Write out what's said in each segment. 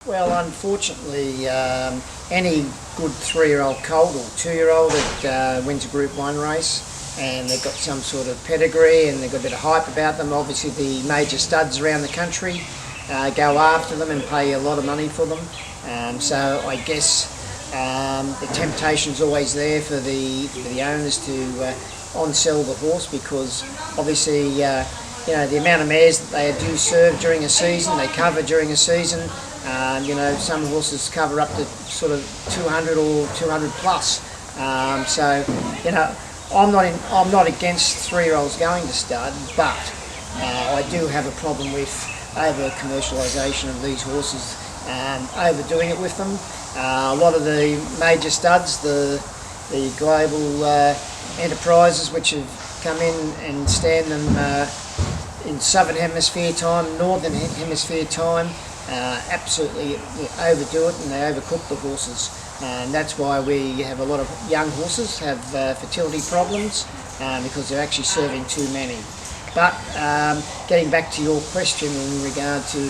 Well, unfortunately, any good 3-year-old colt or 2-year-old that wins a Group 1 race and they've got some sort of pedigree and they've got a bit of hype about them, obviously the major studs around the country go after them and pay a lot of money for them. So I guess the temptation's always there for the owners to on-sell the horse, because obviously the amount of mares that they do serve during a season, they cover during a season. Some horses cover up to sort of 200 or 200 plus. I'm not against 3-year-olds going to stud, but I do have a problem with over commercialisation of these horses, overdoing it with them. A lot of the major studs, the global enterprises which have come in and stand them in Southern Hemisphere time, Northern Hemisphere time, absolutely overdo it and they overcook the horses. And that's why we have a lot of young horses have fertility problems, because they're actually serving too many. But getting back to your question in regard to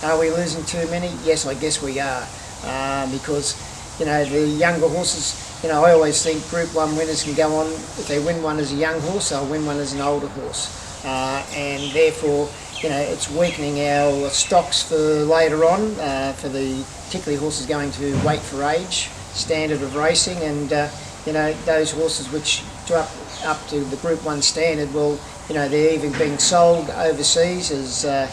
are we losing too many? Yes, I guess we are, because the younger horses, I always think Group 1 winners can go on, if they win one as a young horse, they'll win one as an older horse. And therefore, it's weakening our stocks for later on, for the particularly horses going to weight for age standard of racing, and those horses which are up to the Group 1 standard, well, they're even being sold overseas as to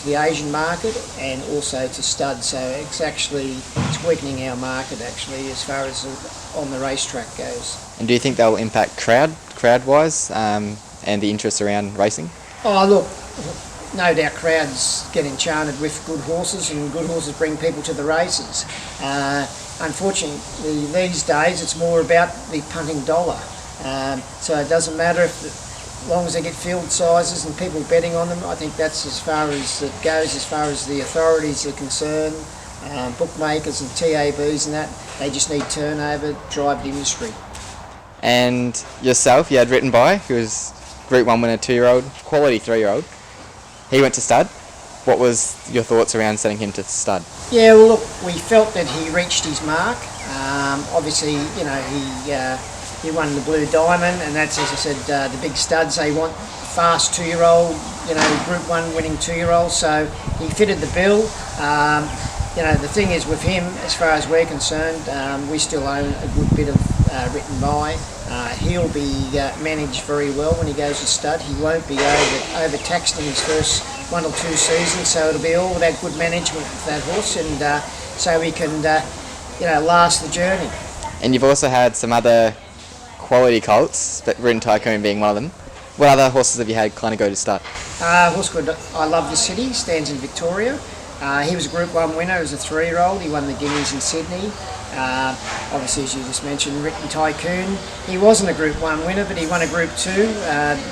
the Asian market and also to stud. So it's weakening our market actually as far as on the racetrack goes. And do you think that will impact crowd-wise, and the interest around racing? Oh, look, no doubt crowds get enchanted with good horses, and good horses bring people to the races. Unfortunately, these days it's more about the punting dollar. So it doesn't matter as long as they get field sizes and people betting on them. I think that's as far as it goes, as far as the authorities are concerned. Bookmakers and TABs and that, they just need turnover, drive the industry. And yourself, you had Written By, who was Group 1 winner, 2-year-old, quality 3-year-old. He went to stud. What was your thoughts around sending him to stud? Yeah, well, look, we felt that he reached his mark. Obviously, he won the Blue Diamond, and that's, as I said, the big studs, they want fast 2-year-old, Group 1 winning 2-year-old, so he fitted the bill. The thing is with him, as far as we're concerned, we still own a good bit of Written By. He'll be managed very well when he goes to stud. He won't be overtaxed in his first 1 or 2 seasons, so it'll be all that good management for that horse, and so he can last the journey. And you've also had some other quality colts, but Written Tycoon being one of them. What other horses have you had kind of go to stud? A horse called I Love the City, stands in Victoria. He was a Group 1 winner as a 3-year-old. He won the Guineas in Sydney. Obviously, as you just mentioned, Written Tycoon. He wasn't a Group 1 winner, but he won a Group 2.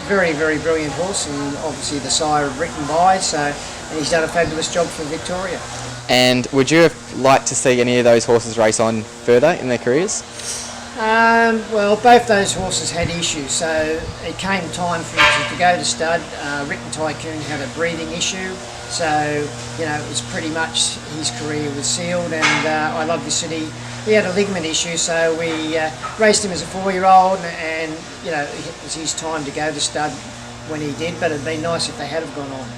Very, very brilliant horse, and obviously the sire of Written By. And he's done a fabulous job for Victoria. And would you have liked to see any of those horses race on further in their careers? Well, both those horses had issues, so it came time for him to go to stud. Written Tycoon had a breathing issue, so it was pretty much his career was sealed. And I Love the City, he had a ligament issue, so we raced him as a 4-year-old, and it was his time to go to stud when he did. But it'd been nice if they had have gone on.